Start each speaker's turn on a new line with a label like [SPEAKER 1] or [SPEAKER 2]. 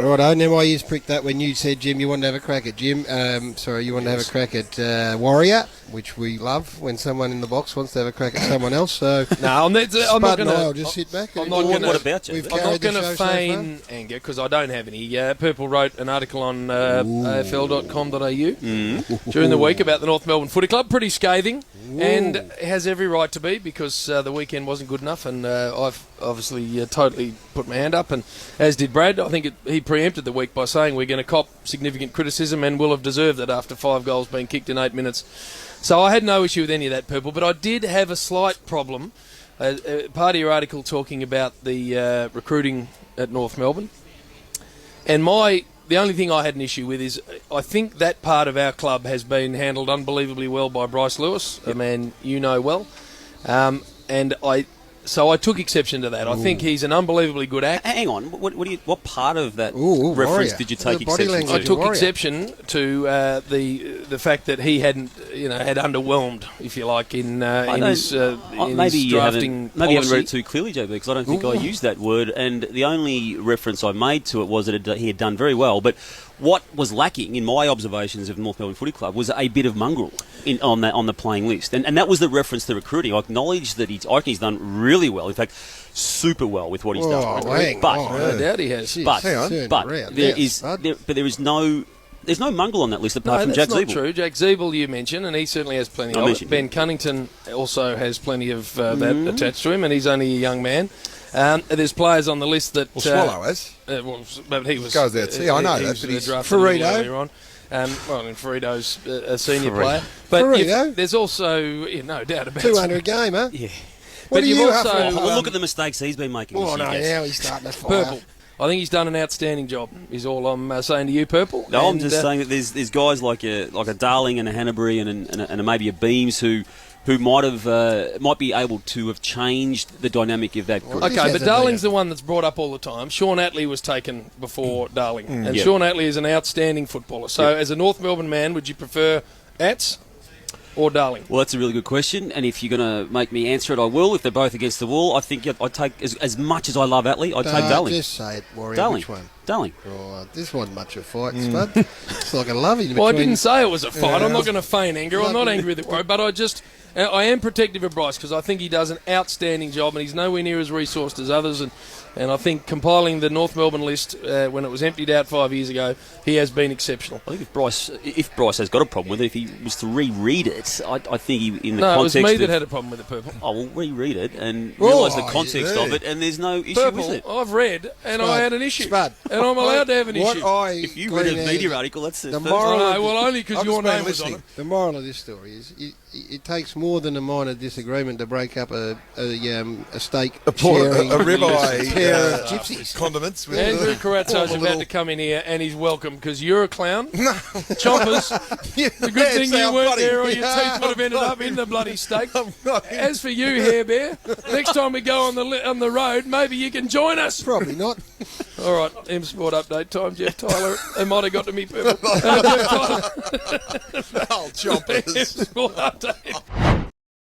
[SPEAKER 1] Righto, now my ears pricked that when you said, Jim, you wanted to have a crack at Jim. You wanted to have a crack at Warrior, which we love when someone in the box wants to have a crack at someone else. So
[SPEAKER 2] no, I'm not going to.
[SPEAKER 1] I'll just sit back.
[SPEAKER 3] What about you?
[SPEAKER 2] I'm not going to feign anger because I don't have any. Purple wrote an article on afl.com.au during the week about the North Melbourne Footy Club, pretty scathing, and has every right to be because the weekend wasn't good enough, and I've obviously totally put my hand up, and as did Brad. I think he preempted the week by saying we're going to cop significant criticism and will have deserved it after 5 goals being kicked in 8 minutes. So I had no issue with any of that, Purple, but I did have a slight problem. Part of your article talking about the recruiting at North Melbourne, and the only thing I had an issue with is I think that part of our club has been handled unbelievably well by Bryce Lewis, a man you know well, So I took exception to that. I think he's an unbelievably good actor.
[SPEAKER 3] Hang on, what part of that reference did you take exception to?
[SPEAKER 2] I took exception to the fact that he hadn't, had underwhelmed, if you like, in his drafting.
[SPEAKER 3] Maybe you haven't read it too clearly, JB, because I don't think I used that word. And the only reference I made to it was that he had done very well, but what was lacking in my observations of North Melbourne Footy Club was a bit of mongrel on the playing list, and that was the reference to recruiting. I acknowledge that I think he's done really well. In fact, super well with what he's done.
[SPEAKER 2] No doubt he has.
[SPEAKER 3] But there is no. There's no mongrel on that list apart from Jack Zeeble.
[SPEAKER 2] That's not true. Jack Zeeble you mentioned, and he certainly has plenty of it. Ben Cunnington also has plenty of that attached to him, and he's only a young man. There's players on the list that...
[SPEAKER 4] Swallow has.
[SPEAKER 2] But he was...
[SPEAKER 4] Goes there too. I know that, but he's...
[SPEAKER 2] Firrito. And Firrito's a senior player. But there's also... no doubt about it.
[SPEAKER 1] 200 a game, huh?
[SPEAKER 3] Yeah.
[SPEAKER 1] But you also...
[SPEAKER 3] Well, look at the mistakes he's been making.
[SPEAKER 1] Now he's starting to fire.
[SPEAKER 2] Purple. I think he's done an outstanding job, is all I'm saying to you, Purple.
[SPEAKER 3] No, I'm just saying that there's guys like a Darling and a Hanbury and maybe a Beams who might be able to have changed the dynamic of that group.
[SPEAKER 2] Okay, but Darling's the one that's brought up all the time. Shaun Atley was taken before Darling, and Shaun Atley is an outstanding footballer. So as a North Melbourne man, would you prefer Ats or Darling?
[SPEAKER 3] Well, that's a really good question, and if you're going to make me answer it, I will. If they're both against the wall, I think I'd take, as much as I love Atley, I'd take Darling.
[SPEAKER 1] Just say it, Warrior.
[SPEAKER 3] Darling.
[SPEAKER 1] Which one?
[SPEAKER 3] Darling.
[SPEAKER 1] Oh, this wasn't much of a fight, Spud. It's like a lovey.
[SPEAKER 2] Well, I didn't say it was a fight. I'm not going to feign anger. I'm not angry with it, but I am protective of Bryce because I think he does an outstanding job and he's nowhere near as resourced as others. And I think compiling the North Melbourne list when it was emptied out 5 years ago, he has been exceptional.
[SPEAKER 3] I think if Bryce has got a problem with it, if he was to reread it, I think in the context
[SPEAKER 2] it was me that had a problem with it, Purple.
[SPEAKER 3] I will reread it and realise the context of it, and there's no issue with it.
[SPEAKER 2] I've read and
[SPEAKER 1] Spud,
[SPEAKER 2] I had an issue.
[SPEAKER 1] Spud.
[SPEAKER 2] And I'm allowed to have an issue.
[SPEAKER 3] If you read a media article, that's the
[SPEAKER 1] moral.
[SPEAKER 2] Only because your name was on it.
[SPEAKER 1] The moral of this story is it takes more than a minor disagreement to break up a steak sharing
[SPEAKER 4] a ribeye
[SPEAKER 1] pair of gypsies.
[SPEAKER 4] Condiments. With
[SPEAKER 2] Andrew Carazzo's about to come in here and he's welcome because you're a clown. Chompers. The good thing you weren't there or your teeth would have ended up in the bloody steak. As for you, Hair Bear, next time we go on the road, maybe you can join us.
[SPEAKER 1] Probably not.
[SPEAKER 2] All right, M Sport update time, Jeff Tyler. It might have got to me, Purple. Jeff Tyler.
[SPEAKER 4] Chompers.
[SPEAKER 2] M Sport update.